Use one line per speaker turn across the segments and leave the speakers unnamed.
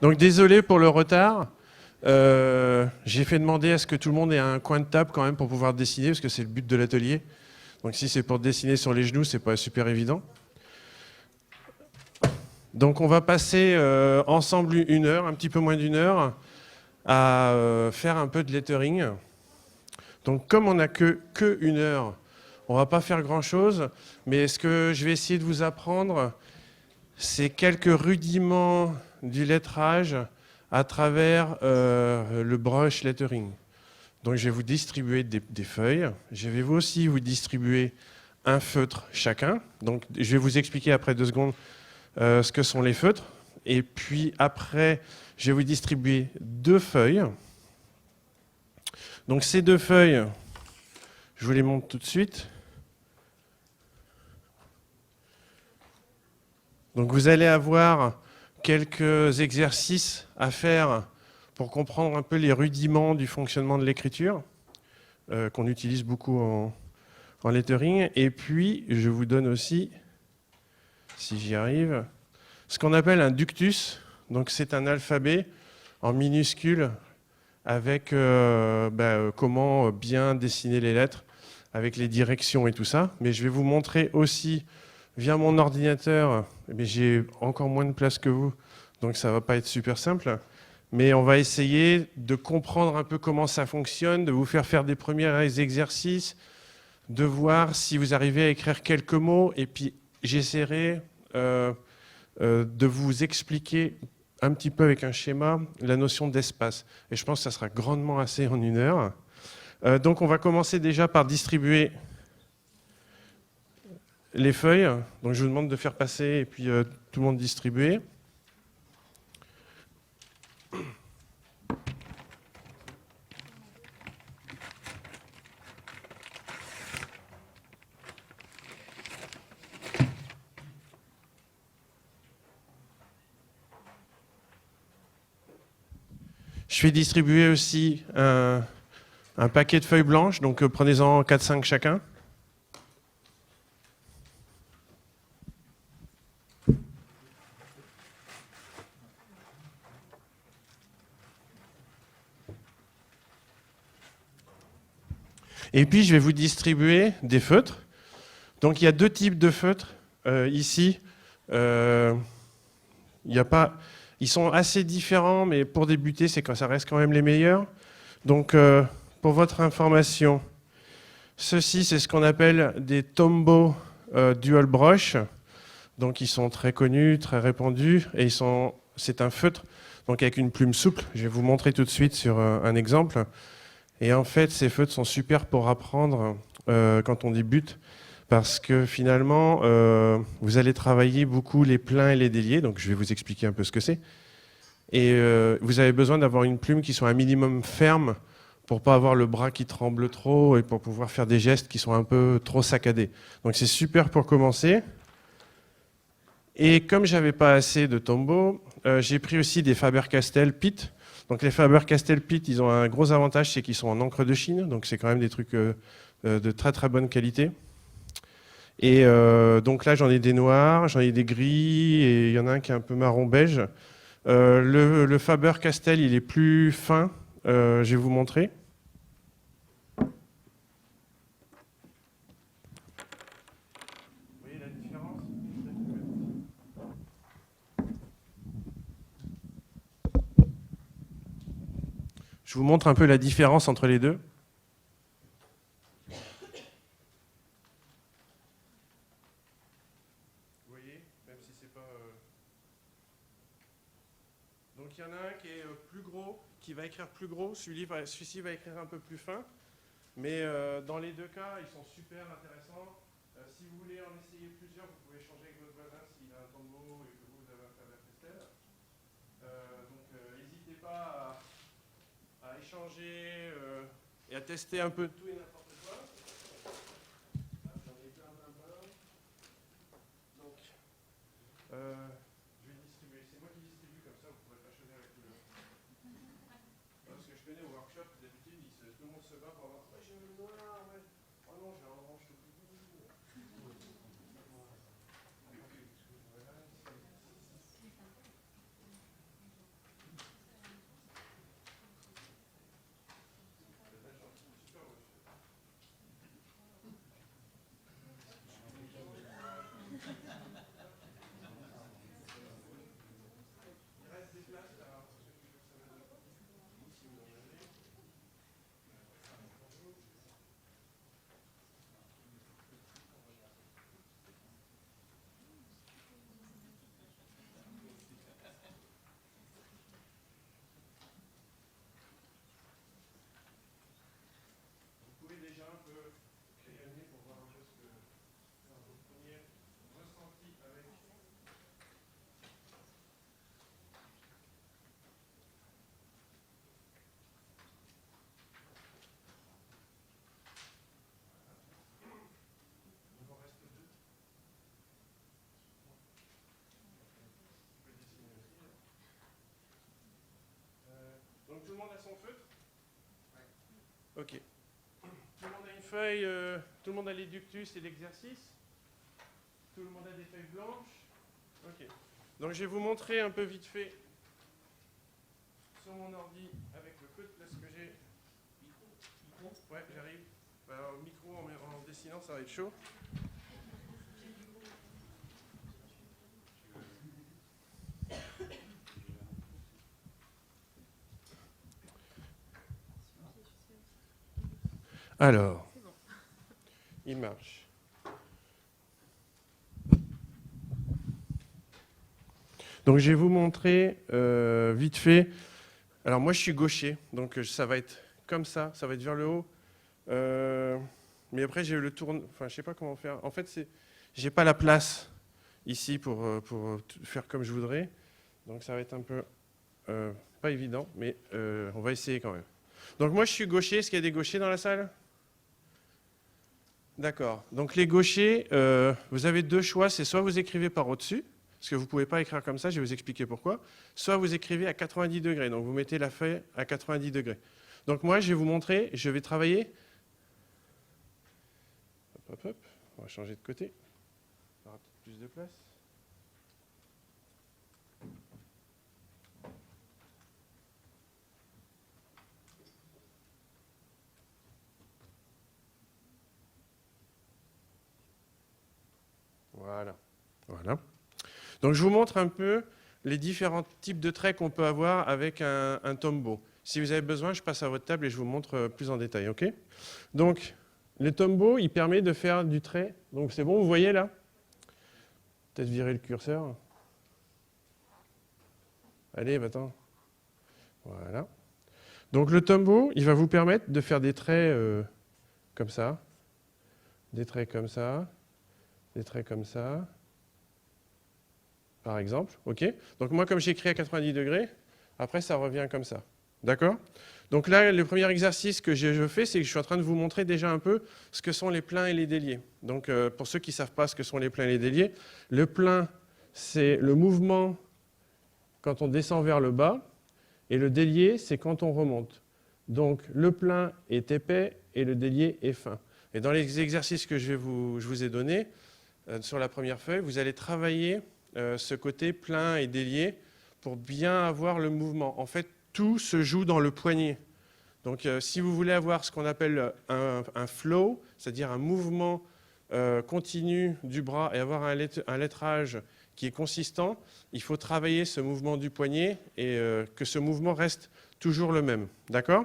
Donc désolé pour le retard. J'ai fait demander à ce que tout le monde ait un coin de table quand même pour pouvoir dessiner, parce que c'est le but de l'atelier. Donc si c'est pour dessiner sur les genoux, c'est pas super évident. Donc on va passer ensemble une heure, un petit peu moins d'une heure, à faire un peu de lettering. Donc comme on n'a que une heure, on va pas faire grand chose, mais ce que je vais essayer de vous apprendre, c'est quelques rudiments du lettrage à travers le brush lettering. Donc je vais vous distribuer des feuilles. Je vais aussi vous distribuer un feutre chacun. Donc je vais vous expliquer après 2 secondes ce que sont les feutres. Et puis après, je vais vous distribuer 2 feuilles. Donc ces 2 feuilles, je vous les montre tout de suite. Donc vous allez avoir quelques exercices à faire pour comprendre un peu les rudiments du fonctionnement de l'écriture, qu'on utilise beaucoup en lettering. Et puis, je vous donne aussi, si j'y arrive, ce qu'on appelle un ductus. Donc c'est un alphabet en minuscules avec comment bien dessiner les lettres, avec les directions et tout ça. Mais je vais vous montrer aussi, via mon ordinateur, j'ai encore moins de place que vous, donc ça ne va pas être super simple. Mais on va essayer de comprendre un peu comment ça fonctionne, de vous faire des premiers exercices, de voir si vous arrivez à écrire quelques mots, et puis j'essaierai de vous expliquer un petit peu avec un schéma la notion d'espace. Et je pense que ça sera grandement assez en une heure. Donc on va commencer déjà par distribuer les feuilles. Donc je vous demande de faire passer et puis tout le monde distribuer. Je vais distribuer aussi un paquet de feuilles blanches, donc prenez-en 4-5 chacun. Et puis je vais vous distribuer des feutres. Donc il y a 2 types de feutres ici. Ils sont assez différents, mais pour débuter, ça reste quand même les meilleurs. Donc, pour votre information, ceci, c'est ce qu'on appelle des Tombow Dual Brush. Donc, ils sont très connus, très répandus, et c'est un feutre, donc avec une plume souple. Je vais vous montrer tout de suite sur un exemple. Et en fait, ces feutres sont super pour apprendre quand on débute, parce que finalement, vous allez travailler beaucoup les pleins et les déliés, donc je vais vous expliquer un peu ce que c'est. Et vous avez besoin d'avoir une plume qui soit un minimum ferme pour pas avoir le bras qui tremble trop et pour pouvoir faire des gestes qui sont un peu trop saccadés. Donc c'est super pour commencer. Et comme j'avais pas assez de Tombow, j'ai pris aussi des Faber-Castell Pitt. Donc les Faber-Castell Pitt, ils ont un gros avantage, c'est qu'ils sont en encre de Chine, donc c'est quand même des trucs de très très bonne qualité. Et donc là, j'en ai des noirs, j'en ai des gris, et il y en a un qui est un peu marron-beige. Le Faber-Castell, il est plus fin. Je vais vous montrer. Vous voyez la différence ? Je vous montre un peu la différence entre les deux. Donc il y en a un qui est plus gros, qui va écrire plus gros, celui-ci va écrire un peu plus fin, mais dans les 2 cas, ils sont super intéressants. Si vous voulez en essayer plusieurs, vous pouvez échanger avec votre voisin s'il a un Tombow et que vous avez un Faber-Castell. Donc n'hésitez pas à échanger et à tester un peu tout et n'importe quoi. J'en ai plein. Donc, je vais distribuer. C'est moi qui distribue, comme ça vous ne pourrez pas choisir avec tout le monde. Parce que je connais au workshop, d'habitude, tout le monde se bat pour avoir. Ouais, j'ai le noir, ouais. Oh non, j'ai un orange tout petit. Ok. Tout le monde a une feuille, tout le monde a l'éductus et l'exercice. Tout le monde a des feuilles blanches. Ok. Donc je vais vous montrer un peu vite fait sur mon ordi avec le code parce que j'ai. Micro. Ouais, j'arrive. Alors, micro en dessinant, ça va être chaud. Alors, il marche. Donc je vais vous montrer vite fait. Alors moi je suis gaucher, donc ça va être comme ça va être vers le haut. Mais après j'ai le tourne, enfin je sais pas comment faire. En fait j'ai pas la place ici pour faire comme je voudrais. Donc ça va être un peu pas évident, mais on va essayer quand même. Donc moi je suis gaucher. Est-ce qu'il y a des gauchers dans la salle ? D'accord. Donc les gauchers, vous avez deux choix. C'est soit vous écrivez par au-dessus, parce que vous ne pouvez pas écrire comme ça, je vais vous expliquer pourquoi. Soit vous écrivez à 90 degrés, donc vous mettez la feuille à 90 degrés. Donc moi, je vais vous montrer, je vais travailler. Hop, hop, hop. On va changer de côté. On aura peut-être plus de place. Voilà. Voilà. Donc je vous montre un peu les différents types de traits qu'on peut avoir avec un Tombow. Si vous avez besoin, je passe à votre table et je vous montre plus en détail. Ok ? Donc le Tombow, il permet de faire du trait. Donc c'est bon, vous voyez là ? Peut-être virer le curseur. Allez, va-t'en. Voilà. Donc le Tombow, il va vous permettre de faire des traits comme ça, des traits comme ça, des traits comme ça, par exemple. Ok ? Donc moi, comme j'ai écrit à 90 degrés, après ça revient comme ça. D'accord ? Donc là, le premier exercice que je fais, c'est que je suis en train de vous montrer déjà un peu ce que sont les pleins et les déliés. Donc pour ceux qui ne savent pas ce que sont les pleins et les déliés, le plein, c'est le mouvement quand on descend vers le bas, et le délié, c'est quand on remonte. Donc le plein est épais et le délié est fin. Et dans les exercices que je vous ai donnés, sur la première feuille, vous allez travailler ce côté plein et délié pour bien avoir le mouvement. En fait, tout se joue dans le poignet. Donc si vous voulez avoir ce qu'on appelle un flow, c'est-à-dire un mouvement continu du bras et avoir un lettrage qui est consistant, il faut travailler ce mouvement du poignet et que ce mouvement reste toujours le même. D'accord ?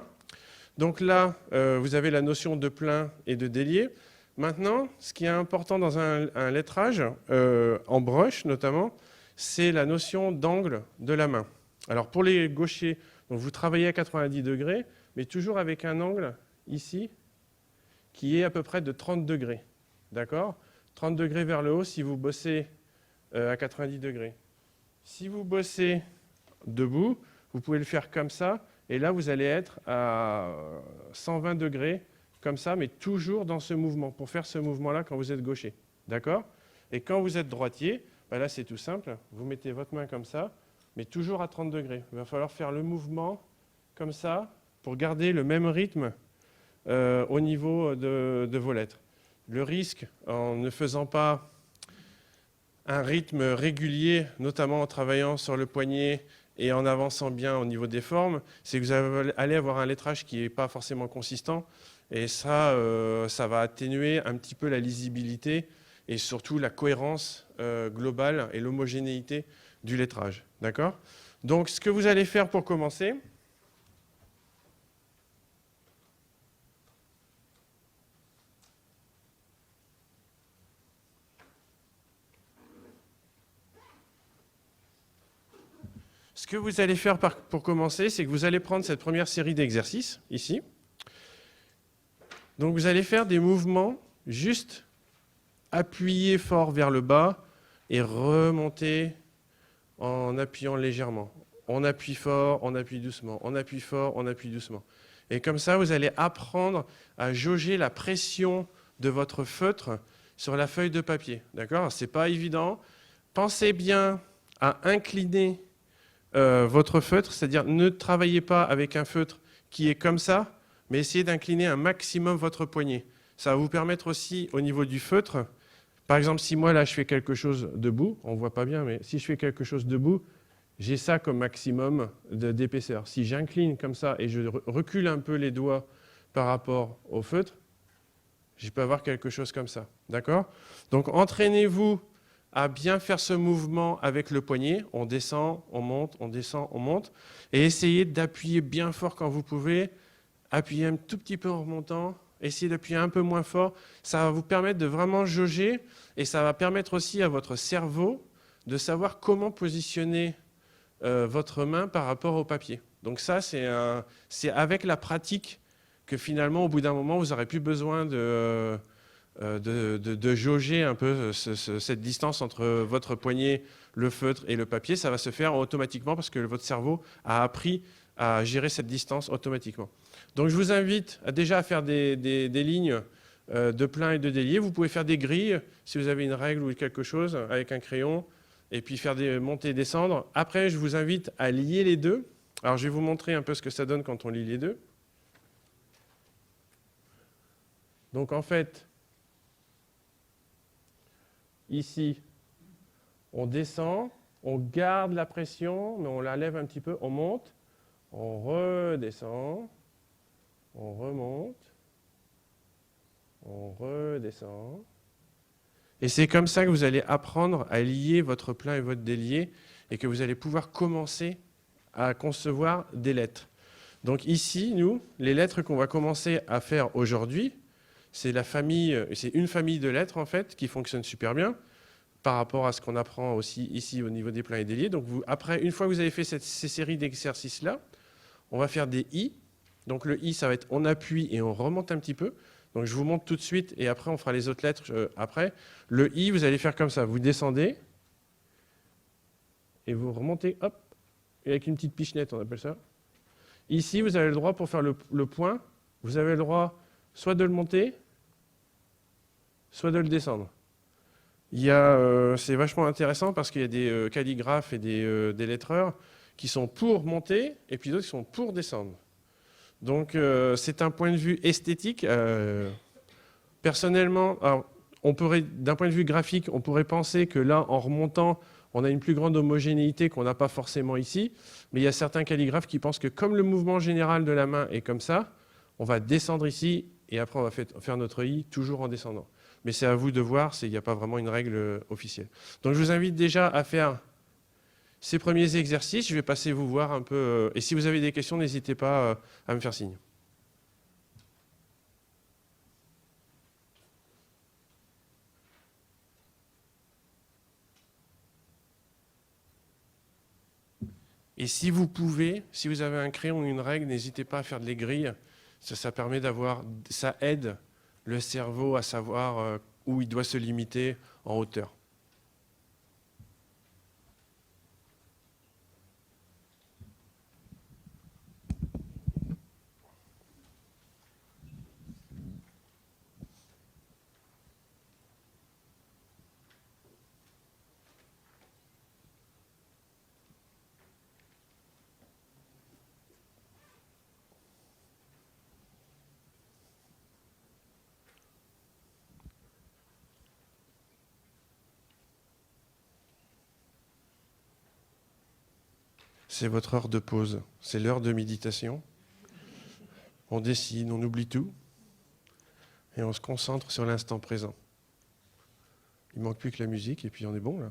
Donc là, vous avez la notion de plein et de délié. Maintenant, ce qui est important dans un lettrage, en brush notamment, c'est la notion d'angle de la main. Alors pour les gauchers, donc vous travaillez à 90 degrés, mais toujours avec un angle ici qui est à peu près de 30 degrés. D'accord ? 30 degrés vers le haut si vous bossez à 90 degrés. Si vous bossez debout, vous pouvez le faire comme ça, et là vous allez être à 120 degrés, comme ça, mais toujours dans ce mouvement, pour faire ce mouvement-là quand vous êtes gaucher. D'accord ? Et quand vous êtes droitier, ben là c'est tout simple, vous mettez votre main comme ça, mais toujours à 30 degrés. Il va falloir faire le mouvement comme ça, pour garder le même rythme au niveau de vos lettres. Le risque, en ne faisant pas un rythme régulier, notamment en travaillant sur le poignet et en avançant bien au niveau des formes, c'est que vous allez avoir un lettrage qui n'est pas forcément consistant, et ça, ça va atténuer un petit peu la lisibilité et surtout la cohérence globale et l'homogénéité du lettrage. D'accord ? Donc, ce que vous allez faire pour commencer, c'est que vous allez prendre cette première série d'exercices, ici. Donc vous allez faire des mouvements juste appuyer fort vers le bas et remonter en appuyant légèrement. On appuie fort, on appuie doucement, on appuie fort, on appuie doucement. Et comme ça, vous allez apprendre à jauger la pression de votre feutre sur la feuille de papier. D'accord ? Ce n'est pas évident. Pensez bien à incliner votre feutre, c'est-à-dire ne travaillez pas avec un feutre qui est comme ça, mais essayez d'incliner un maximum votre poignet. Ça va vous permettre aussi, au niveau du feutre, par exemple, si moi, là, je fais quelque chose debout, on ne voit pas bien, mais si je fais quelque chose debout, j'ai ça comme maximum d'épaisseur. Si j'incline comme ça et je recule un peu les doigts par rapport au feutre, je peux avoir quelque chose comme ça. D'accord? Donc, entraînez-vous à bien faire ce mouvement avec le poignet. On descend, on monte, on descend, on monte. Et essayez d'appuyer bien fort quand vous pouvez. Appuyez un tout petit peu en remontant. Essayez d'appuyer un peu moins fort. Ça va vous permettre de vraiment jauger. Et ça va permettre aussi à votre cerveau de savoir comment positionner votre main par rapport au papier. Donc ça, c'est avec la pratique que finalement, au bout d'un moment, vous n'aurez plus besoin de jauger un peu cette distance entre votre poignet, le feutre et le papier. Ça va se faire automatiquement parce que votre cerveau a appris à gérer cette distance automatiquement. Donc je vous invite déjà à faire des lignes de plein et de délié. Vous pouvez faire des grilles si vous avez une règle ou quelque chose avec un crayon et puis faire des montées et descendre. Après, je vous invite à lier les deux. Alors je vais vous montrer un peu ce que ça donne quand on lie les deux. Donc en fait, ici, on descend, on garde la pression, mais on la lève un petit peu, on monte, on redescend, on remonte, on redescend. Et c'est comme ça que vous allez apprendre à lier votre plein et votre délié et que vous allez pouvoir commencer à concevoir des lettres. Donc ici, nous, les lettres qu'on va commencer à faire aujourd'hui, c'est une famille de lettres en fait qui fonctionne super bien par rapport à ce qu'on apprend aussi ici au niveau des pleins et déliés. Donc après, une fois que vous avez fait ces séries d'exercices-là, on va faire des I. Donc le I, ça va être on appuie et on remonte un petit peu. Donc je vous montre tout de suite et après on fera les autres lettres après. Le I, vous allez faire comme ça. Vous descendez et vous remontez, hop, et avec une petite pichenette, on appelle ça. Ici, vous avez le droit pour faire le point. Vous avez le droit soit de le monter, soit de le descendre. C'est vachement intéressant parce qu'il y a des calligraphes et des lettreurs qui sont pour monter et puis d'autres qui sont pour descendre. Donc c'est un point de vue esthétique. Personnellement, d'un point de vue graphique, on pourrait penser que là, en remontant, on a une plus grande homogénéité qu'on n'a pas forcément ici. Mais il y a certains calligraphes qui pensent que comme le mouvement général de la main est comme ça, on va descendre ici et après on va faire notre I toujours en descendant. Mais c'est à vous de voir, il n'y a pas vraiment une règle officielle. Donc je vous invite déjà à faire ces premiers exercices. Je vais passer vous voir un peu. Et si vous avez des questions, n'hésitez pas à me faire signe. Et si vous pouvez, si vous avez un crayon ou une règle, n'hésitez pas à faire des grilles. Ça permet ça aide le cerveau à savoir où il doit se limiter en hauteur. C'est votre heure de pause, c'est l'heure de méditation. On décide, on oublie tout et on se concentre sur l'instant présent. Il ne manque plus que la musique et puis on est bon là.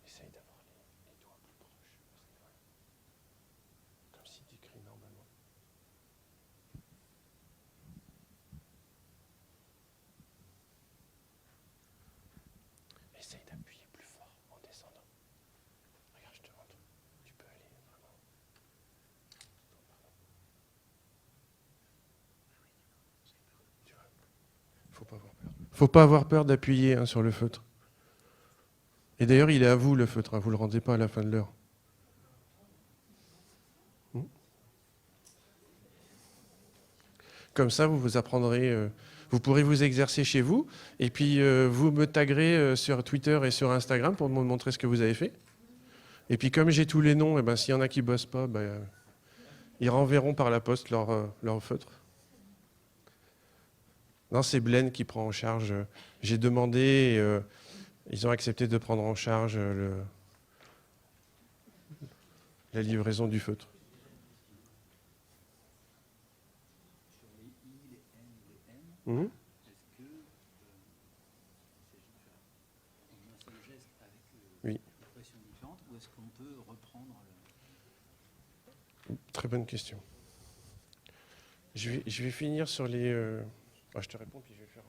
Essaye d'avoir les doigts plus proches. Comme si tu écris normalement. Essaye d'appuyer plus fort en descendant. Regarde, je te montre. Tu peux aller vraiment. Tu vois. Faut pas avoir peur. Faut pas avoir peur d'appuyer sur le feutre. Et d'ailleurs, il est à vous le feutre. Vous le rendez pas à la fin de l'heure. Comme ça, vous apprendrez. Vous pourrez vous exercer chez vous. Et puis, vous me taguerez sur Twitter et sur Instagram pour me montrer ce que vous avez fait. Et puis comme j'ai tous les noms, eh ben, s'il y en a qui ne bossent pas, ils renverront par la poste leur feutre. Non, c'est Blaine qui prend en charge. J'ai demandé, et, ils ont accepté de prendre en charge la livraison du feutre. Mmh. Oui.
Ou est-ce qu'on peut reprendre
Très bonne question. Je vais finir sur les... je te réponds, puis je vais faire...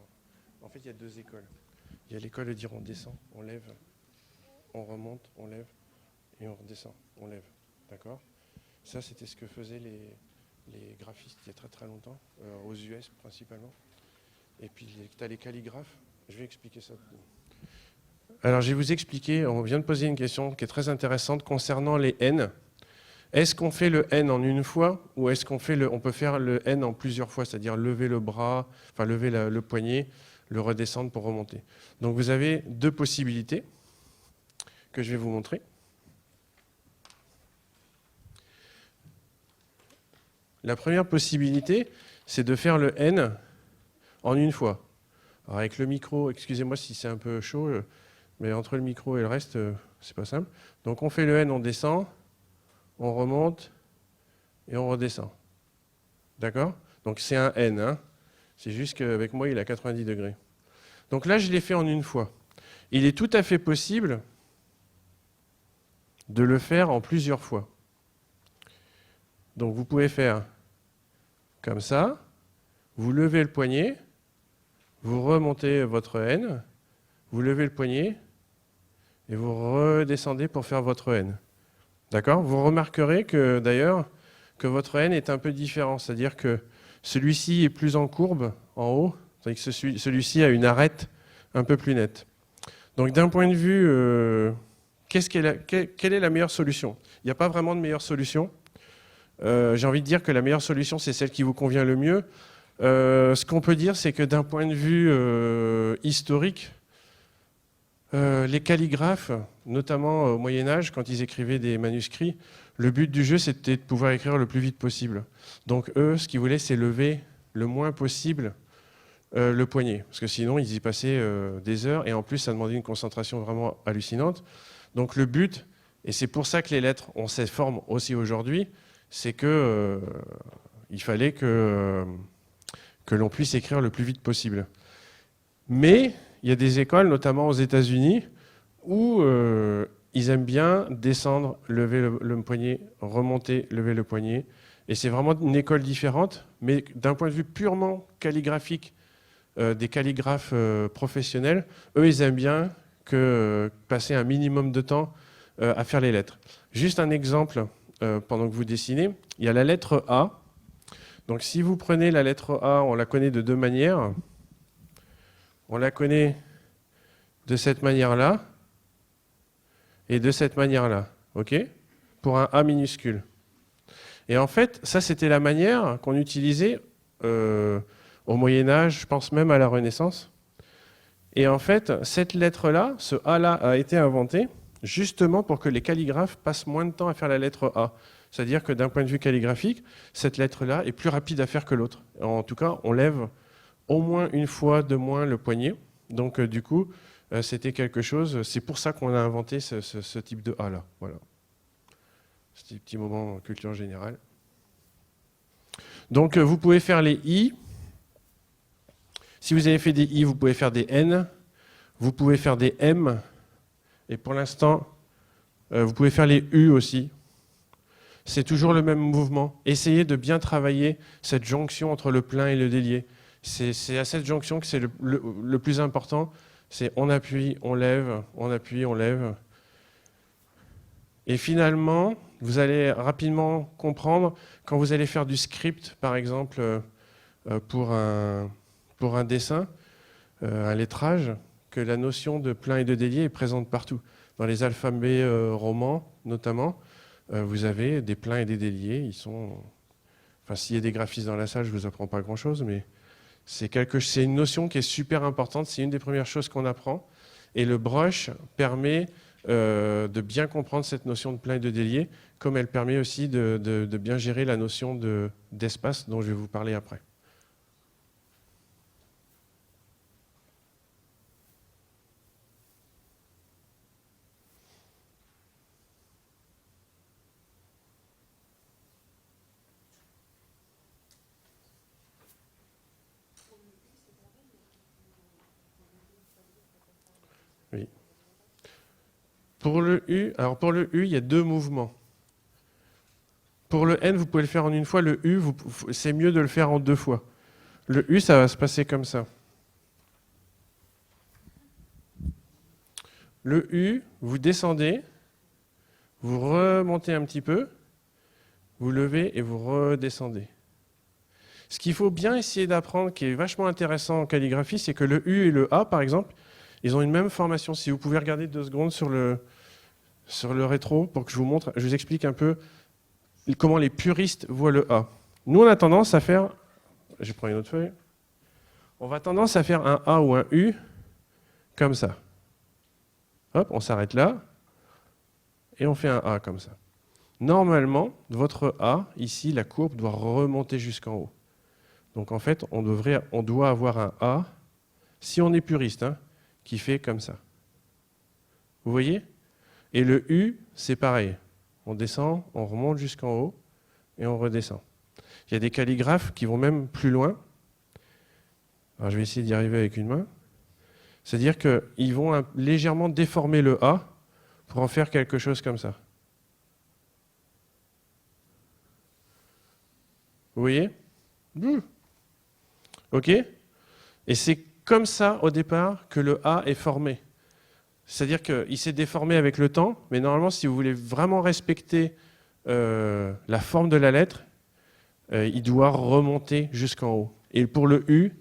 En fait, il y a deux écoles. Il y a l'école de dire on descend, on lève, on remonte, on lève, et on redescend, on lève. D'accord ? Ça, c'était ce que faisaient les graphistes il y a très très longtemps, aux US principalement. Et puis, tu as les calligraphes. Je vais expliquer ça. Alors, je vais vous expliquer, on vient de poser une question qui est très intéressante concernant les N. Est-ce qu'on fait le N en une fois ou est-ce qu'on peut faire le N en plusieurs fois, c'est-à-dire lever le bras, enfin lever le poignet, le redescendre pour remonter. Donc vous avez deux possibilités que je vais vous montrer. La première possibilité, c'est de faire le N en une fois. Alors avec le micro, excusez-moi si c'est un peu chaud, mais entre le micro et le reste, c'est pas simple. Donc on fait le N, on descend, on remonte et on redescend. D'accord ? Donc c'est un N. Hein ? C'est juste qu'avec moi, il est à 90 degrés. Donc là, je l'ai fait en une fois. Il est tout à fait possible de le faire en plusieurs fois. Donc vous pouvez faire comme ça, vous levez le poignet, vous remontez votre N, vous levez le poignet et vous redescendez pour faire votre N. D'accord ? Vous remarquerez que d'ailleurs que votre N est un peu différent, c'est-à-dire que celui-ci est plus en courbe en haut, tandis que celui-ci a une arête un peu plus nette. Donc d'un point de vue, quelle est la meilleure solution ? Il n'y a pas vraiment de meilleure solution. J'ai envie de dire que la meilleure solution, c'est celle qui vous convient le mieux. Ce qu'on peut dire, c'est que d'un point de vue historique, les calligraphes, notamment au Moyen-Âge, quand ils écrivaient des manuscrits, le but du jeu, c'était de pouvoir écrire le plus vite possible. Donc eux, ce qu'ils voulaient, c'est lever le moins possible le poignet, parce que sinon, ils y passaient des heures, et en plus, ça demandait une concentration vraiment hallucinante. Donc le but, et c'est pour ça que les lettres ont cette forme aussi aujourd'hui, c'est que il fallait que l'on puisse écrire le plus vite possible. Mais il y a des écoles, notamment aux États-Unis, où ils aiment bien descendre, lever le poignet, remonter, lever le poignet. Et c'est vraiment une école différente, mais d'un point de vue purement calligraphique, des calligraphes professionnels, eux, ils aiment bien passer un minimum de temps à faire les lettres. Juste un exemple, pendant que vous dessinez, il y a la lettre A. Donc si vous prenez la lettre A, on la connaît de deux manières. On la connaît de cette manière-là et de cette manière-là, ok ? Pour un A minuscule. Et en fait, ça, c'était la manière qu'on utilisait au Moyen-Âge, je pense même à la Renaissance. Et en fait, cette lettre-là, ce A-là, a été inventé justement pour que les calligraphes passent moins de temps à faire la lettre A. C'est-à-dire que d'un point de vue calligraphique, cette lettre-là est plus rapide à faire que l'autre. En tout cas, on lève au moins une fois de moins le poignet. Donc du coup, c'était quelque chose, c'est pour ça qu'on a inventé ce type de A-là. Voilà. C'était un petit moment culture générale. Donc vous pouvez faire les I. Si vous avez fait des I, vous pouvez faire des N. Vous pouvez faire des M. Et pour l'instant, vous pouvez faire les U aussi. C'est toujours le même mouvement. Essayez de bien travailler cette jonction entre le plein et le délié. C'est à cette jonction que c'est le plus important. C'est on appuie, on lève, on appuie, on lève. Et finalement, vous allez rapidement comprendre, quand vous allez faire du script, par exemple, pour un dessin, un lettrage, que la notion de plein et de délié est présente partout. Dans les alphabets romans, notamment, vous avez des pleins et des déliés. Ils sont... Enfin, s'il y a des graphistes dans la salle, je ne vous apprends pas grand-chose, mais c'est une notion qui est super importante. C'est une des premières choses qu'on apprend. Et le brush permet de bien comprendre cette notion de plein et de délié, comme elle permet aussi de bien gérer la notion d'espace dont je vais vous parler après. Oui. Pour le U, il y a deux mouvements. Pour le N, vous pouvez le faire en une fois. Le U, c'est mieux de le faire en deux fois. Le U, ça va se passer comme ça. Le U, vous descendez, vous remontez un petit peu, vous levez et vous redescendez. Ce qu'il faut bien essayer d'apprendre, qui est vachement intéressant en calligraphie, c'est que le U et le A, par exemple, ils ont une même formation. Si vous pouvez regarder 2 secondes sur le rétro pour que je vous montre, je vous explique un peu comment les puristes voient le A. Nous, on a tendance à faire, je prends une autre feuille, on va tendance à faire un A ou un U comme ça. Hop, on s'arrête là et on fait un A comme ça. Normalement, votre A, ici, la courbe doit remonter jusqu'en haut. Donc en fait, on doit avoir un A, si on est puriste, hein, qui fait comme ça. Vous voyez? Et le U, c'est pareil. On descend, on remonte jusqu'en haut et on redescend. Il y a des calligraphes qui vont même plus loin. Alors je vais essayer d'y arriver avec une main. C'est-à-dire qu'ils vont légèrement déformer le A pour en faire quelque chose comme ça. Vous voyez? OK? Et c'est comme ça, au départ, que le A est formé. C'est-à-dire qu'il s'est déformé avec le temps, mais normalement, si vous voulez vraiment respecter la forme de la lettre, il doit remonter jusqu'en haut. Et pour le U,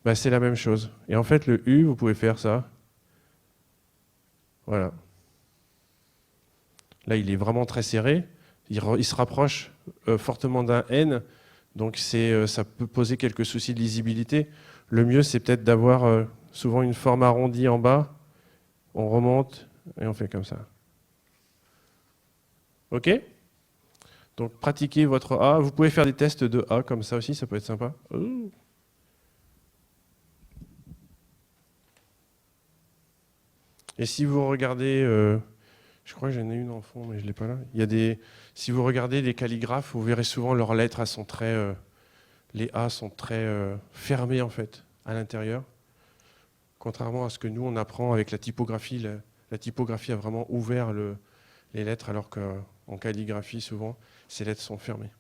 bah, c'est la même chose. Et en fait, le U, vous pouvez faire ça. Voilà. Là, il est vraiment très serré. Il se rapproche fortement d'un N. Donc, ça peut poser quelques soucis de lisibilité. Le mieux, c'est peut-être d'avoir souvent une forme arrondie en bas. On remonte et on fait comme ça. OK? Donc, pratiquez votre A. Vous pouvez faire des tests de A comme ça aussi, ça peut être sympa. Et si vous regardez, je crois que j'en ai une en fond, mais je ne l'ai pas là. Si vous regardez les calligraphes, vous verrez souvent leurs lettres, elles sont les A sont très fermées en fait, à l'intérieur. Contrairement à ce que nous, on apprend avec la typographie. La typographie a vraiment ouvert les lettres, alors qu'en calligraphie, souvent, ces lettres sont fermées.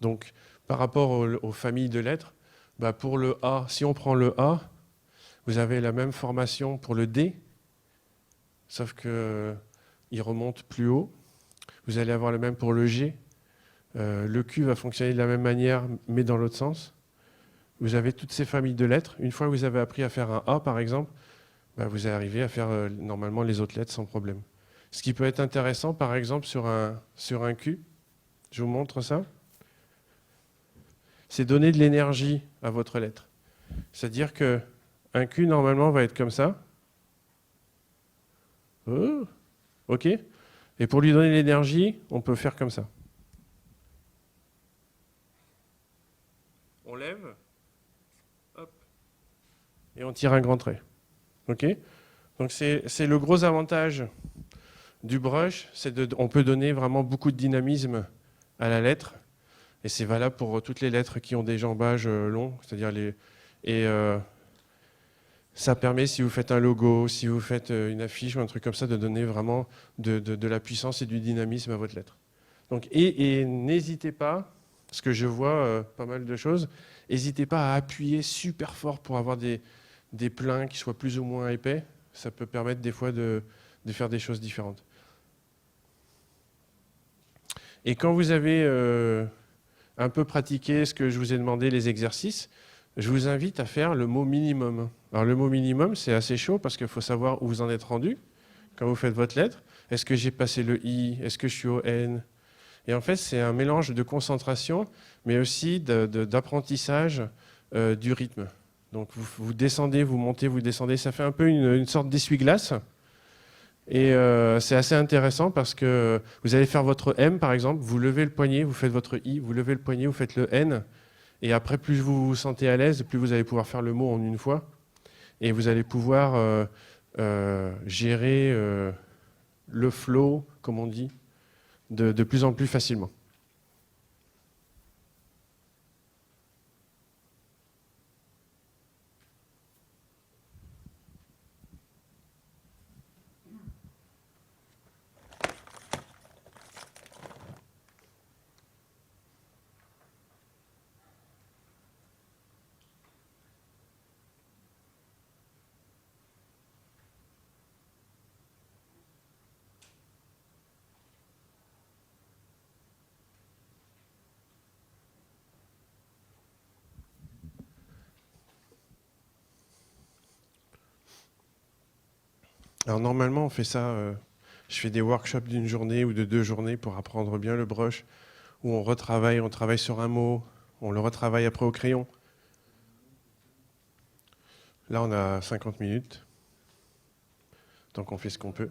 Donc, par rapport aux familles de lettres, bah pour le A, si on prend le A, vous avez la même formation pour le D, sauf qu'il remonte plus haut. Vous allez avoir le même pour le G. Le Q va fonctionner de la même manière, mais dans l'autre sens. Vous avez toutes ces familles de lettres. Une fois que vous avez appris à faire un A, par exemple, bah vous arrivez à faire normalement les autres lettres sans problème. Ce qui peut être intéressant, par exemple, sur un Q, je vous montre ça, c'est donner de l'énergie à votre lettre. C'est-à-dire qu'un Q, normalement, va être comme ça. Oh, OK. Et pour lui donner de l'énergie, on peut faire comme ça. On lève, hop, et on tire un grand trait. OK? Donc c'est le gros avantage du brush, on peut donner vraiment beaucoup de dynamisme à la lettre. Et c'est valable pour toutes les lettres qui ont des jambages longs, c'est-à-dire ça permet, si vous faites un logo, si vous faites une affiche ou un truc comme ça, de donner vraiment de la puissance et du dynamisme à votre lettre. Donc, et n'hésitez pas, parce que je vois pas mal de choses, n'hésitez pas à appuyer super fort pour avoir des pleins qui soient plus ou moins épais. Ça peut permettre des fois de faire des choses différentes. Et quand vous avez un peu pratiqué ce que je vous ai demandé, les exercices, je vous invite à faire le mot minimum. Alors le mot minimum, c'est assez chaud parce qu'il faut savoir où vous en êtes rendu quand vous faites votre lettre. Est-ce que j'ai passé le I? Est-ce que je suis au N? Et en fait, c'est un mélange de concentration, mais aussi d'apprentissage du rythme. Donc vous descendez, vous montez, vous descendez. Ça fait un peu une sorte d'essuie-glace. Et c'est assez intéressant parce que vous allez faire votre M, par exemple. Vous levez le poignet, vous faites votre I. Vous levez le poignet, vous faites le N. Et après, plus vous vous sentez à l'aise, plus vous allez pouvoir faire le mot en une fois. Et vous allez pouvoir gérer le flow, comme on dit, de plus en plus facilement. Alors normalement, on fait ça, je fais des workshops d'une journée ou de 2 journées pour apprendre bien le brush, où on travaille sur un mot, on le retravaille après au crayon. Là, on a 50 minutes, donc on fait ce qu'on peut.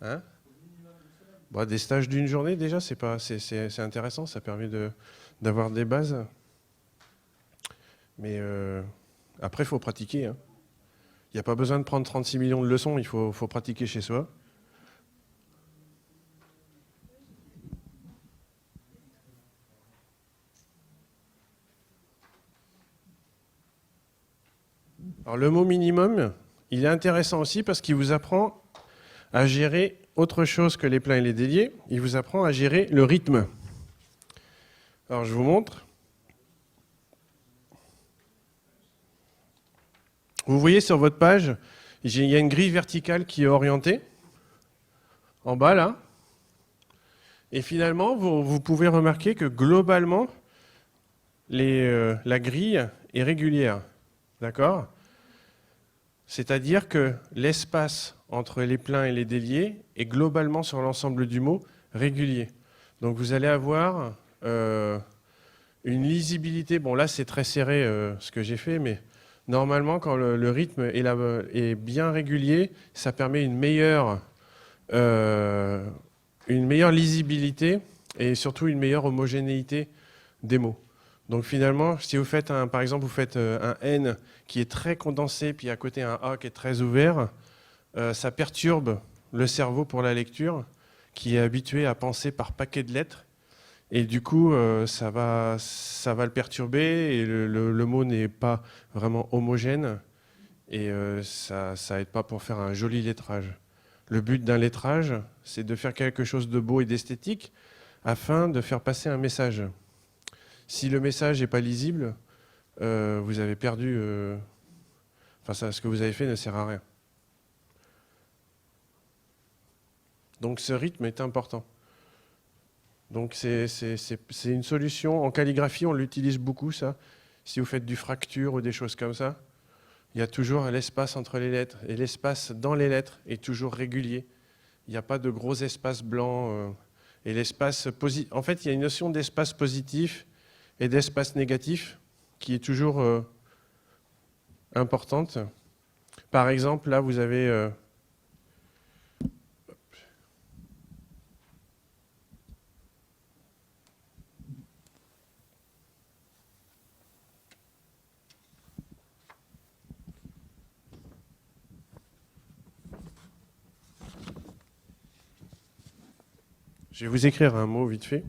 Hein? Bon, des stages d'une journée, déjà, c'est intéressant, ça permet d'avoir des bases. Mais après, il faut pratiquer, hein. Il n'y a pas besoin de prendre 36 millions de leçons, il faut pratiquer chez soi. Alors le mot minimum, il est intéressant aussi parce qu'il vous apprend à gérer autre chose que les pleins et les déliés. Il vous apprend à gérer le rythme. Alors je vous montre. Vous voyez sur votre page, il y a une grille verticale qui est orientée, en bas là. Et finalement, vous pouvez remarquer que globalement, la grille est régulière. D'accord ? C'est-à-dire que l'espace entre les pleins et les déliés est globalement sur l'ensemble du mot régulier. Donc vous allez avoir une lisibilité. Bon là c'est très serré ce que j'ai fait, mais normalement quand le rythme est bien régulier, ça permet une meilleure lisibilité et surtout une meilleure homogénéité des mots. Donc finalement, si vous faites par exemple, vous faites un N qui est très condensé, puis à côté un A qui est très ouvert, ça perturbe le cerveau pour la lecture, qui est habitué à penser par paquet de lettres. Et du coup, ça va le perturber, et le mot n'est pas vraiment homogène, et ça n'aide pas pour faire un joli lettrage. Le but d'un lettrage, c'est de faire quelque chose de beau et d'esthétique, afin de faire passer un message. Si le message n'est pas lisible, vous avez perdu... ce que vous avez fait ne sert à rien. Donc ce rythme est important. Donc c'est une solution. En calligraphie, on l'utilise beaucoup, ça. Si vous faites du fracture ou des choses comme ça, il y a toujours l'espace entre les lettres. Et l'espace dans les lettres est toujours régulier. Il n'y a pas de gros espaces blancs. Et l'espace positif... En fait, il y a une notion d'espace positif et d'espace négatif qui est toujours importante. Par exemple, là, vous avez... Je vais vous écrire un mot vite fait.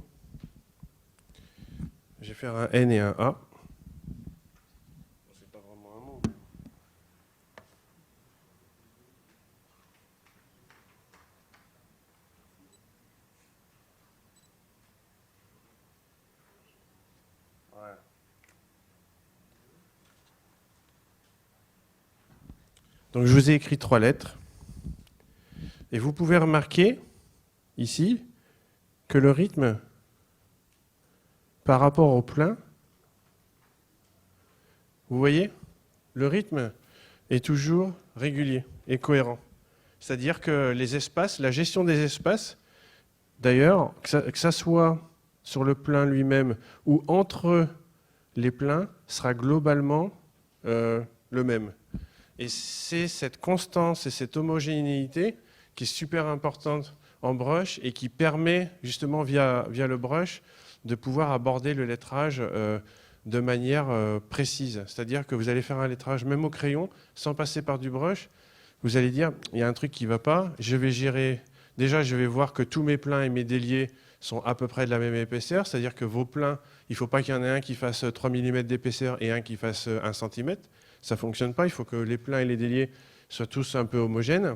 Je vais faire un N et un A. C'est pas vraiment un mot. Voilà. Donc je vous ai écrit 3 lettres. Et vous pouvez remarquer ici que le rythme par rapport au plein, vous voyez, le rythme est toujours régulier et cohérent. C'est-à-dire que les espaces, la gestion des espaces, D'ailleurs, que ça soit sur le plein lui-même ou entre les pleins, sera globalement le même. Et c'est cette constance et cette homogénéité qui est super importante en brush et qui permet justement via le brush de pouvoir aborder le lettrage de manière précise. C'est-à-dire que vous allez faire un lettrage même au crayon sans passer par du brush. Vous allez dire, il y a un truc qui ne va pas, je vais gérer. Déjà, je vais voir que tous mes pleins et mes déliés sont à peu près de la même épaisseur, c'est-à-dire que vos pleins, il ne faut pas qu'il y en ait un qui fasse 3 mm d'épaisseur et un qui fasse 1 cm. Ça ne fonctionne pas, il faut que les pleins et les déliés soient tous un peu homogènes.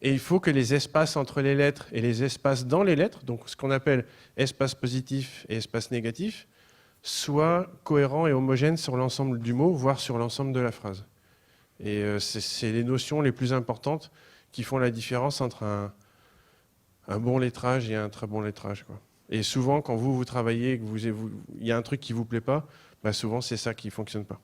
Et il faut que les espaces entre les lettres et les espaces dans les lettres, donc ce qu'on appelle espace positif et espace négatif, soient cohérents et homogènes sur l'ensemble du mot, voire sur l'ensemble de la phrase. Et c'est les notions les plus importantes qui font la différence entre un bon lettrage et un très bon lettrage, quoi. Et souvent, quand vous travaillez, il y a un truc qui ne vous plaît pas, bah souvent c'est ça qui ne fonctionne pas.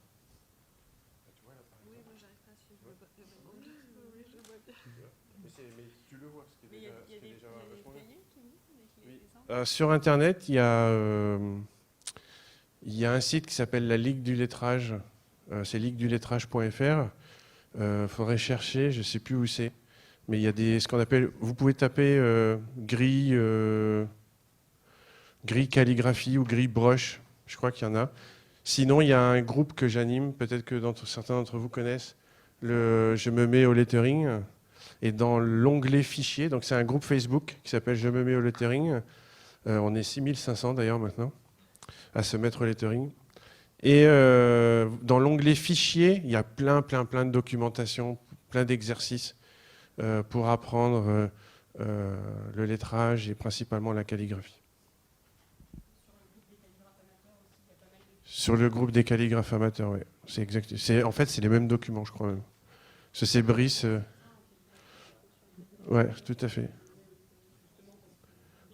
Sur Internet, il y a un site qui s'appelle la Ligue du lettrage. C'est liguedulettrage.fr. Il faudrait chercher, je ne sais plus où c'est. Mais il y a ce qu'on appelle, vous pouvez taper gris calligraphie ou gris brush. Je crois qu'il y en a. Sinon, il y a un groupe que j'anime, peut-être que certains d'entre vous connaissent. Je me mets au lettering. Et dans l'onglet fichiers, donc c'est un groupe Facebook qui s'appelle Je me mets au lettering. On est 6500 d'ailleurs maintenant à se mettre au lettering. Et dans l'onglet fichiers, il y a plein de documentation, plein d'exercices pour apprendre le lettrage et principalement la calligraphie. Sur le groupe des calligraphes amateurs, oui. C'est exact. En fait, c'est les mêmes documents, je crois même. C'est Brice. Ouais, tout à fait.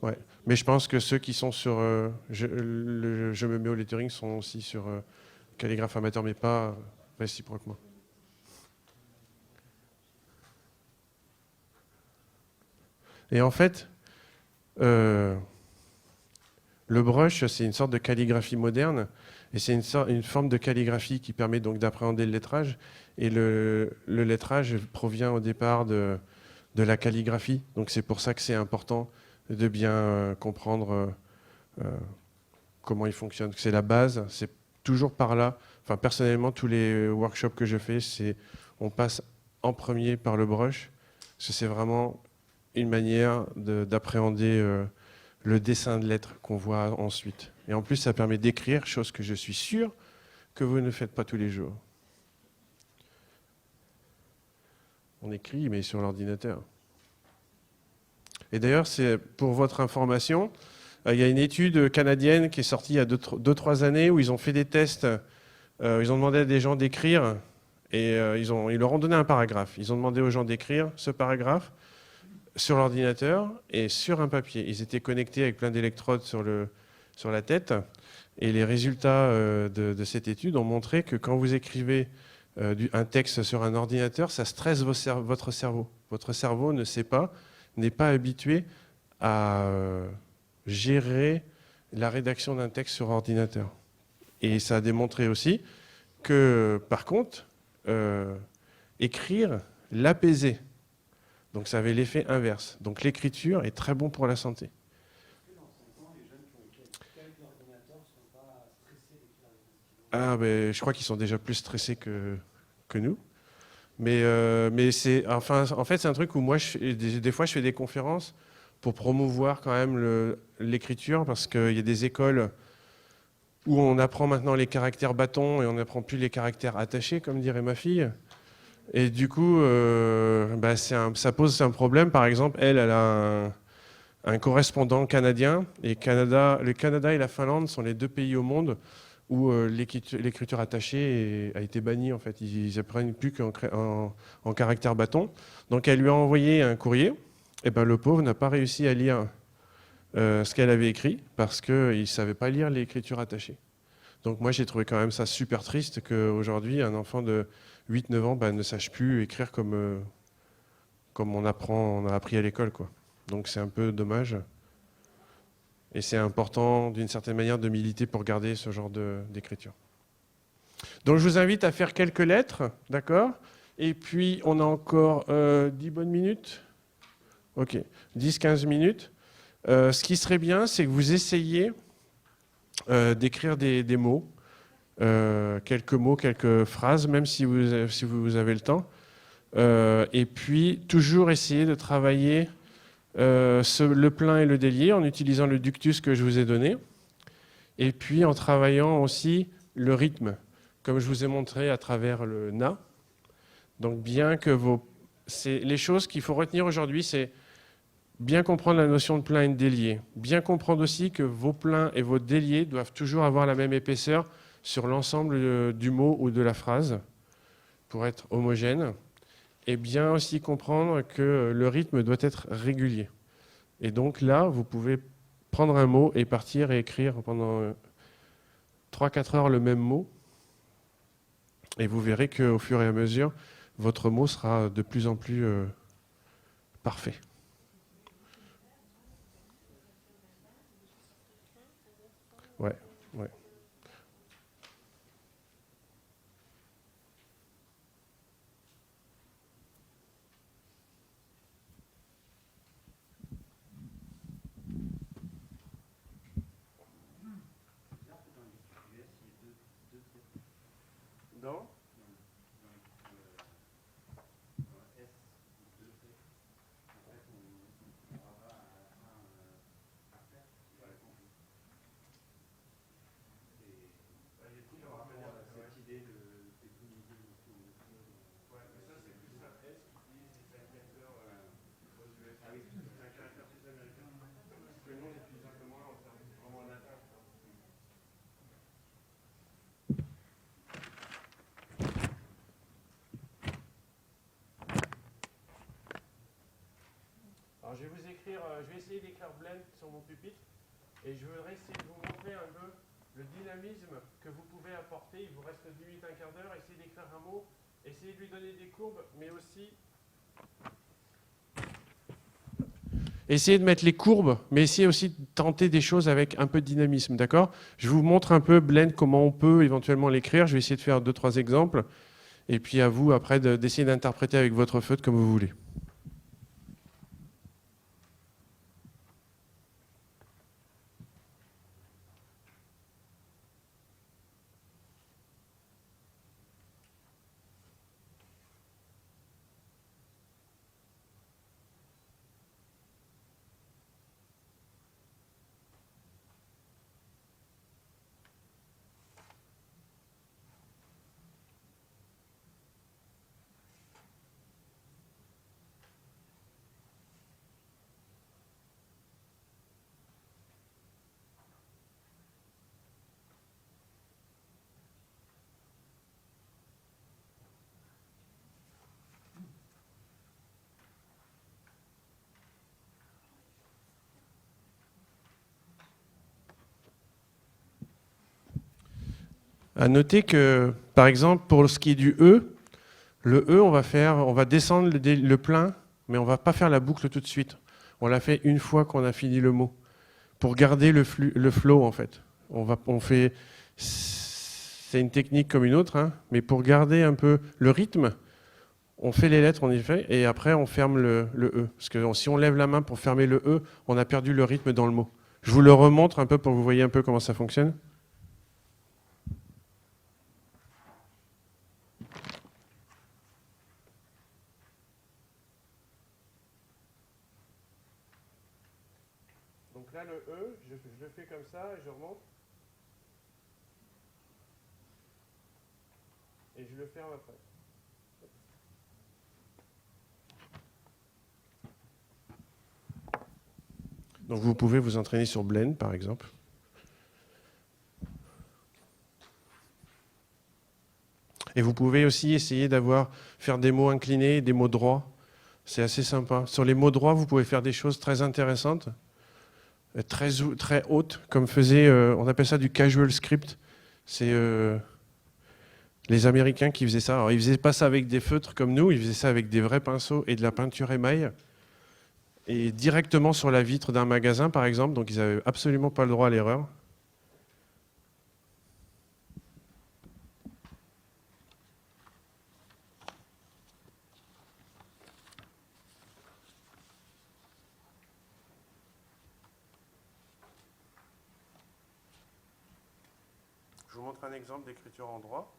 Ouais. Mais je pense que ceux qui sont sur je me mets au lettering sont aussi sur calligraphe amateur, mais pas réciproquement. Et en fait, le brush, c'est une sorte de calligraphie moderne, et c'est une forme de calligraphie qui permet donc d'appréhender le lettrage. Et le lettrage provient au départ de la calligraphie, donc c'est pour ça que c'est important de bien comprendre comment il fonctionne. C'est la base, c'est toujours par là. Enfin, personnellement, tous les workshops que je fais, on passe en premier par le brush, parce que c'est vraiment une manière d'appréhender le dessin de lettres qu'on voit ensuite. Et en plus, ça permet d'écrire, chose que je suis sûr que vous ne faites pas tous les jours. On écrit, mais sur l'ordinateur. Et d'ailleurs, c'est pour votre information, il y a une étude canadienne qui est sortie il y a 2-3 années où ils ont fait des tests. Ils ont demandé à des gens d'écrire et ils leur ont donné un paragraphe. Ils ont demandé aux gens d'écrire ce paragraphe sur l'ordinateur et sur un papier. Ils étaient connectés avec plein d'électrodes sur la tête. Et les résultats de cette étude ont montré que quand vous écrivez un texte sur un ordinateur, ça stresse votre cerveau. Votre cerveau n'est pas habitué à gérer la rédaction d'un texte sur ordinateur. Et ça a démontré aussi que, par contre, écrire l'apaisait. Donc ça avait l'effet inverse. Donc l'écriture est très bon pour la santé. Ah, ben, je crois qu'ils sont déjà plus stressés que nous. Mais en fait, c'est un truc où moi, des fois, je fais des conférences pour promouvoir quand même l'écriture, parce qu'il y a des écoles où on apprend maintenant les caractères bâtons et on n'apprend plus les caractères attachés, comme dirait ma fille. Et du coup, ça pose un problème. Par exemple, elle a un correspondant canadien, et le Canada et la Finlande sont les 2 pays au monde où l'écriture attachée a été bannie. En fait, ils apprennent plus qu'en caractère bâton. Donc elle lui a envoyé un courrier. Et ben le pauvre n'a pas réussi à lire ce qu'elle avait écrit parce qu'il ne savait pas lire l'écriture attachée. Donc moi j'ai trouvé quand même ça super triste qu'aujourd'hui un enfant de 8-9 ans ne sache plus écrire comme on a appris à l'école, quoi. Donc c'est un peu dommage. Et c'est important, d'une certaine manière, de militer pour garder ce genre d'écriture. Donc je vous invite à faire quelques lettres, d'accord? Et puis on a encore 10 bonnes minutes. Ok, 10-15 minutes. Ce qui serait bien, c'est que vous essayiez d'écrire des mots, quelques phrases, même si vous avez le temps. Et puis toujours essayer de travailler le plein et le délié en utilisant le ductus que je vous ai donné. Et puis en travaillant aussi le rythme, comme je vous ai montré à travers le na. Donc bien que les choses qu'il faut retenir aujourd'hui, c'est bien comprendre la notion de plein et de délié. Bien comprendre aussi que vos pleins et vos déliés doivent toujours avoir la même épaisseur sur l'ensemble du mot ou de la phrase pour être homogène. Et bien aussi comprendre que le rythme doit être régulier. Et donc là, vous pouvez prendre un mot et partir et écrire pendant 3-4 heures le même mot. Et vous verrez qu'au fur et à mesure, votre mot sera de plus en plus parfait. Ouais, ouais. Non ? Alors je vais essayer d'écrire blend sur mon pupitre et je voudrais essayer de vous montrer un peu le dynamisme que vous pouvez apporter. Il vous reste 10 minutes, un quart d'heure. Essayez d'écrire un mot, essayez de lui donner des courbes, mais aussi essayez de mettre les courbes, mais essayez aussi de tenter des choses avec un peu de dynamisme, d'accord? Je vous montre un peu blend, comment on peut éventuellement l'écrire. Je vais essayer de faire 2-3 exemples et puis à vous après d'essayer d'interpréter avec votre feutre comme vous voulez. À noter que, par exemple, pour ce qui est du E, le E, on va descendre le plein, mais on ne va pas faire la boucle tout de suite. On l'a fait une fois qu'on a fini le mot, pour garder le flow, en fait. C'est une technique comme une autre, hein, mais pour garder un peu le rythme, on fait les lettres, en effet, et après, on ferme le E. Parce que si on lève la main pour fermer le E, on a perdu le rythme dans le mot. Je vous le remontre un peu pour que vous voyez un peu comment ça fonctionne. Donc là, le E, je le fais comme ça et je remonte. Et je le ferme après. Donc vous pouvez vous entraîner sur Blend, par exemple. Et vous pouvez aussi essayer faire des mots inclinés, des mots droits. C'est assez sympa. Sur les mots droits, vous pouvez faire des choses très intéressantes, très hautes, comme on appelle ça du casual script. C'est les Américains qui faisaient ça. Alors, ils ne faisaient pas ça avec des feutres comme nous, ils faisaient ça avec des vrais pinceaux et de la peinture émail. et directement sur la vitre d'un magasin, par exemple. Donc, ils n'avaient absolument pas le droit à l'erreur. Je vous montre un exemple d'écriture en droit.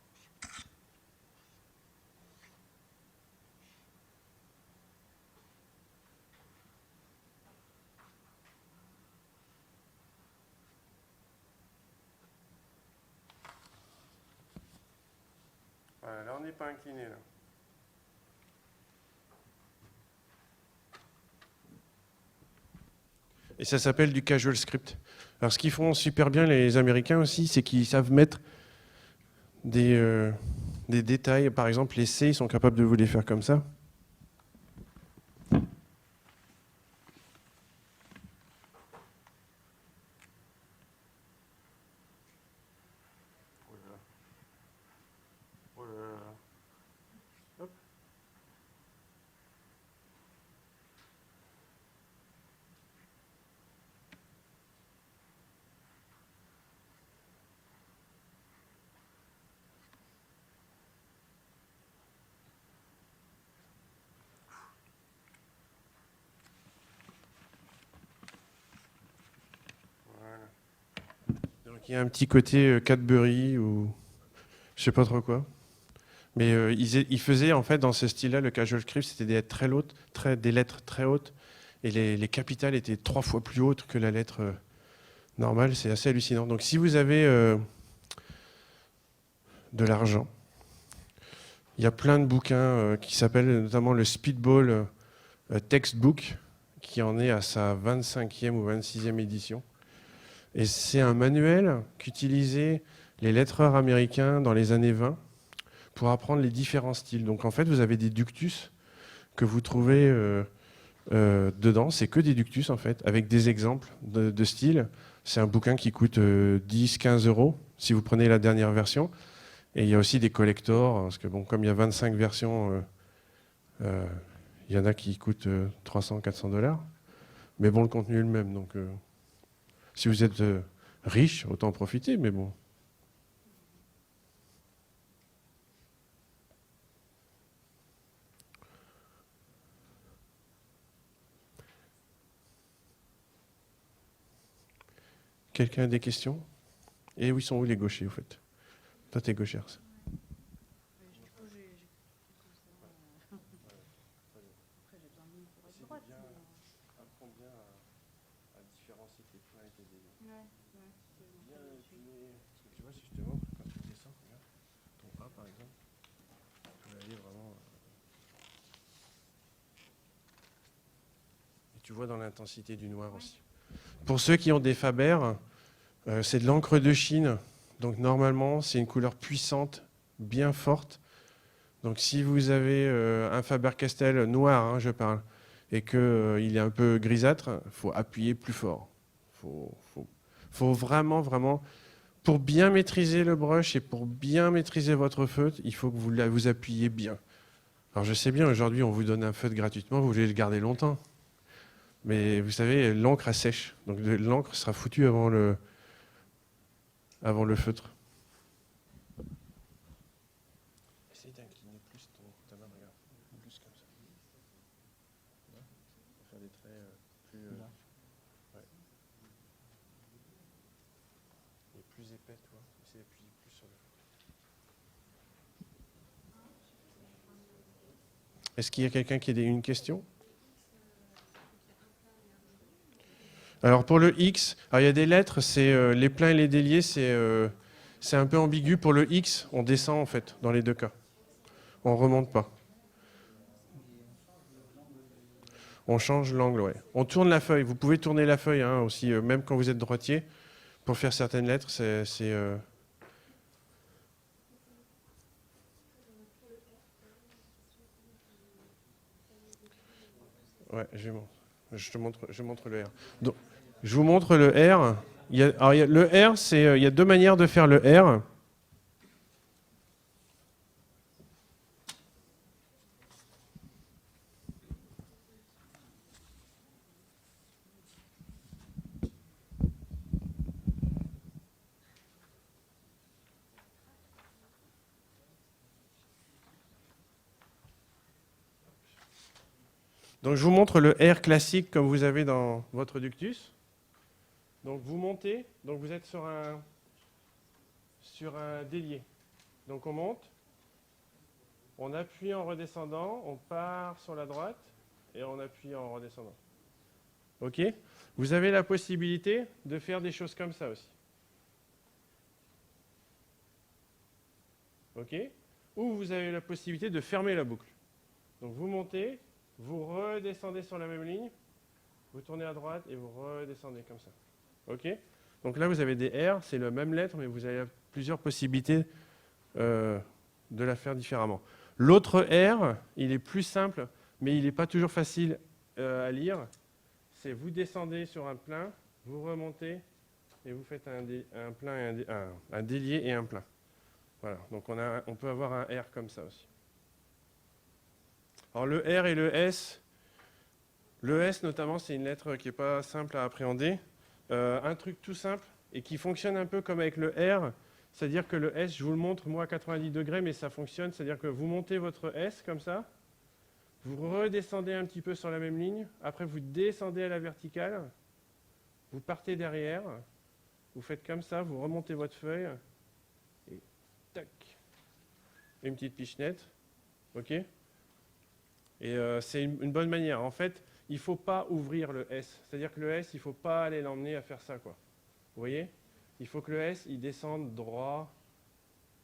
Voilà, là, on n'est pas incliné, là. Et ça s'appelle du casual script. Alors, ce qu'ils font super bien, les Américains aussi, c'est qu'ils savent mettre des détails. Par exemple, les C, ils sont capables de vous les faire comme ça. Hop. Donc, il y a un petit côté Cadbury ou je sais pas trop quoi. Mais ils faisaient en fait dans ce style-là, le casual script, c'était des lettres très hautes, des lettres très hautes, et les capitales étaient 3 fois plus hautes que la lettre normale. C'est assez hallucinant. Donc si vous avez de l'argent, il y a plein de bouquins qui s'appellent notamment le Speedball Textbook, qui en est à sa 25e ou 26e édition. Et c'est un manuel qu'utilisaient les lettreurs américains dans les années 20 pour apprendre les différents styles. Donc en fait, vous avez des ductus que vous trouvez dedans. C'est que des ductus en fait, avec des exemples de styles. C'est un bouquin qui coûte 10, 15 euros si vous prenez la dernière version. Et il y a aussi des collectors, parce que bon, comme il y a 25 versions, il y en a qui coûtent 300, 400 $. Mais bon, le contenu est le même. Donc si vous êtes riche, autant en profiter, mais bon. Quelqu'un a des questions? Et où ils sont où les gauchers, au fait? Toi, t'es gauchère. Ça. Tu vois, si je te montre, quand tu descends, regarde, ton bras, par exemple, tu vas aller vraiment... Et tu vois dans l'intensité du noir aussi. Pour ceux qui ont des Faber, c'est de l'encre de Chine. Donc normalement, c'est une couleur puissante, bien forte. Donc si vous avez un Faber-Castell noir, hein, je parle, et qu'il est un peu grisâtre, il faut appuyer plus fort. Faut vraiment, vraiment... Pour bien maîtriser le brush et pour bien maîtriser votre feutre, il faut que vous appuyez bien. Alors je sais bien, aujourd'hui, on vous donne un feutre gratuitement, vous voulez le garder longtemps. Mais vous savez, l'encre elle sèche. Donc l'encre sera foutue avant le feutre. Essaye d'incliner plus ta main, regarde. Plus comme ça. Pour faire des traits plus... ouais. Et plus épais, tu vois. Essaye d'appuyer plus sur le feutre. Est-ce qu'il y a quelqu'un qui a une question? Alors pour le X, alors il y a des lettres, c'est les pleins et les déliés, c'est un peu ambigu. Pour le X, on descend en fait, dans les deux cas. On remonte pas. On change l'angle, ouais. On tourne la feuille. Vous pouvez tourner la feuille hein, aussi, même quand vous êtes droitier, pour faire certaines lettres. Ouais, je montre le R. Donc, je vous montre le R. Le R, il y a deux manières de faire le R. Donc je vous montre le R classique comme vous avez dans votre ductus. Donc vous montez, donc vous êtes sur un délier. Donc on monte, on appuie en redescendant, on part sur la droite et on appuie en redescendant. OK? Vous avez la possibilité de faire des choses comme ça aussi. OK? Ou vous avez la possibilité de fermer la boucle. Donc vous montez, vous redescendez sur la même ligne, vous tournez à droite et vous redescendez comme ça. OK? Donc là, vous avez des R, c'est la même lettre, mais vous avez plusieurs possibilités de la faire différemment. L'autre R, il est plus simple, mais il n'est pas toujours facile à lire. C'est vous descendez sur un plein, vous remontez et vous faites un plein et un délié et un plein. Voilà, donc on peut avoir un R comme ça aussi. Alors le R et le S notamment, c'est une lettre qui n'est pas simple à appréhender. Un truc tout simple et qui fonctionne un peu comme avec le R, c'est-à-dire que le S, je vous le montre moi à 90 degrés, mais ça fonctionne, c'est-à-dire que vous montez votre S comme ça, vous redescendez un petit peu sur la même ligne, après vous descendez à la verticale, vous partez derrière, vous faites comme ça, vous remontez votre feuille, et tac, une petite pichenette, ok? Et c'est une bonne manière. En fait, il ne faut pas ouvrir le S. C'est-à-dire que le S, il ne faut pas aller l'emmener à faire ça, quoi. Vous voyez? Il faut que le S, il descende droit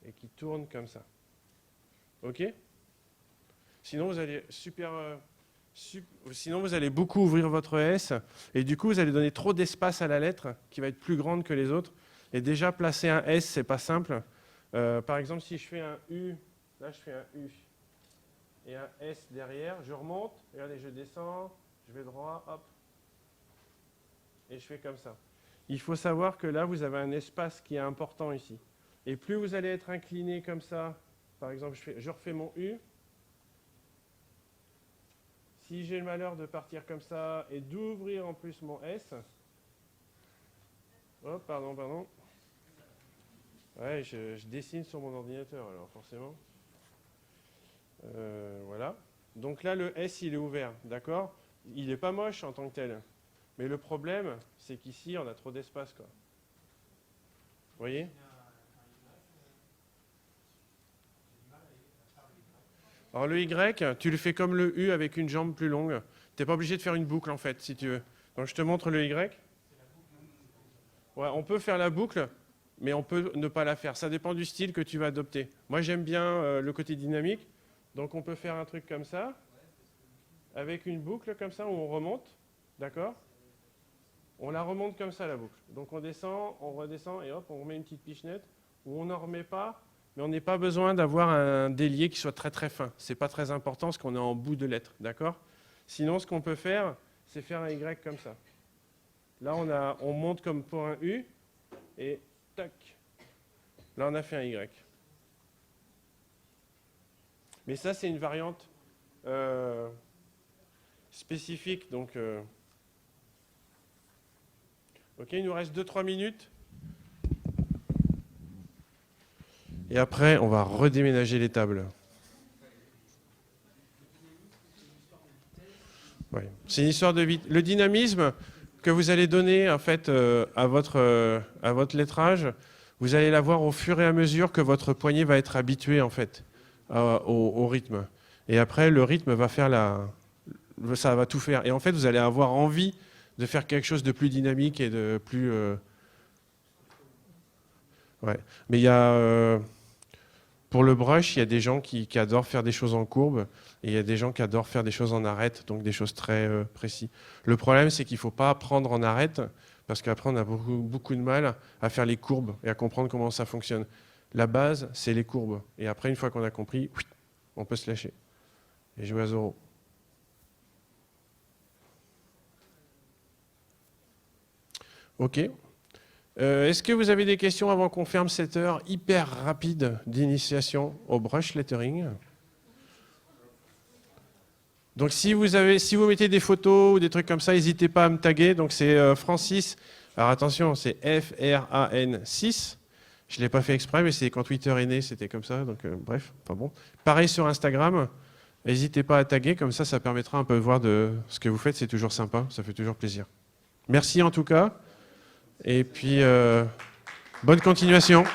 et qu'il tourne comme ça. OK? Sinon, vous allez sinon, vous allez beaucoup ouvrir votre S et du coup, vous allez donner trop d'espace à la lettre qui va être plus grande que les autres. Et déjà, placer un S, c'est pas simple. Par exemple, si je fais un U, là, je fais un U et un S derrière, je remonte, regardez, je descends, je vais droit, hop, et je fais comme ça. Il faut savoir que là, vous avez un espace qui est important ici. Et plus vous allez être incliné comme ça, par exemple, je refais mon U. Si j'ai le malheur de partir comme ça et d'ouvrir en plus mon S, oh, pardon. Ouais, je dessine sur mon ordinateur, alors forcément. Voilà. Donc là, le S, il est ouvert, d'accord? Il n'est pas moche en tant que tel. Mais le problème, c'est qu'ici, on a trop d'espace, quoi. Vous voyez? Alors le Y, tu le fais comme le U avec une jambe plus longue. Tu n'es pas obligé de faire une boucle, en fait, si tu veux. Donc je te montre le Y. Ouais, on peut faire la boucle, mais on peut ne pas la faire. Ça dépend du style que tu vas adopter. Moi, j'aime bien le côté dynamique. Donc on peut faire un truc comme ça, avec une boucle comme ça, où on remonte. D'accord? On la remonte comme ça, la boucle. Donc on descend, on redescend, et hop, on remet une petite pichenette, où on n'en remet pas, mais on n'a pas besoin d'avoir un délié qui soit très très fin. Ce n'est pas très important, parce qu'on est en bout de lettre. D'accord? Sinon, ce qu'on peut faire, c'est faire un Y comme ça. Là, on monte comme pour un U, et tac. Là, on a fait un Y. Mais ça, c'est une variante spécifique. Donc, OK, il nous reste 2-3 minutes. Et après, on va redéménager les tables. Ouais. C'est une histoire de vitesse. Le dynamisme que vous allez donner en fait, à votre lettrage, vous allez l'avoir au fur et à mesure que votre poignet va être habitué en fait, au rythme. Et après, le rythme va faire ça va tout faire. Et en fait, vous allez avoir envie de faire quelque chose de plus dynamique et de plus... Ouais. Mais il y a... Pour le brush, il y a des gens qui adorent faire des choses en courbe et il y a des gens qui adorent faire des choses en arête, donc des choses très précises. Le problème, c'est qu'il ne faut pas apprendre en arête parce qu'après, on a beaucoup de mal à faire les courbes et à comprendre comment ça fonctionne. La base, c'est les courbes. Et après, une fois qu'on a compris, on peut se lâcher et jouer à Zorro. OK. Est-ce que vous avez des questions avant qu'on ferme cette heure hyper rapide d'initiation au brush lettering? Donc si vous mettez des photos ou des trucs comme ça, n'hésitez pas à me taguer. Donc c'est Francis. Alors attention, c'est FRAN6. Je ne l'ai pas fait exprès, mais c'est quand Twitter est né, c'était comme ça. Donc bref, enfin bon. Pareil sur Instagram. N'hésitez pas à taguer, comme ça permettra un peu de voir de ce que vous faites, c'est toujours sympa, ça fait toujours plaisir. Merci en tout cas, et puis bonne continuation.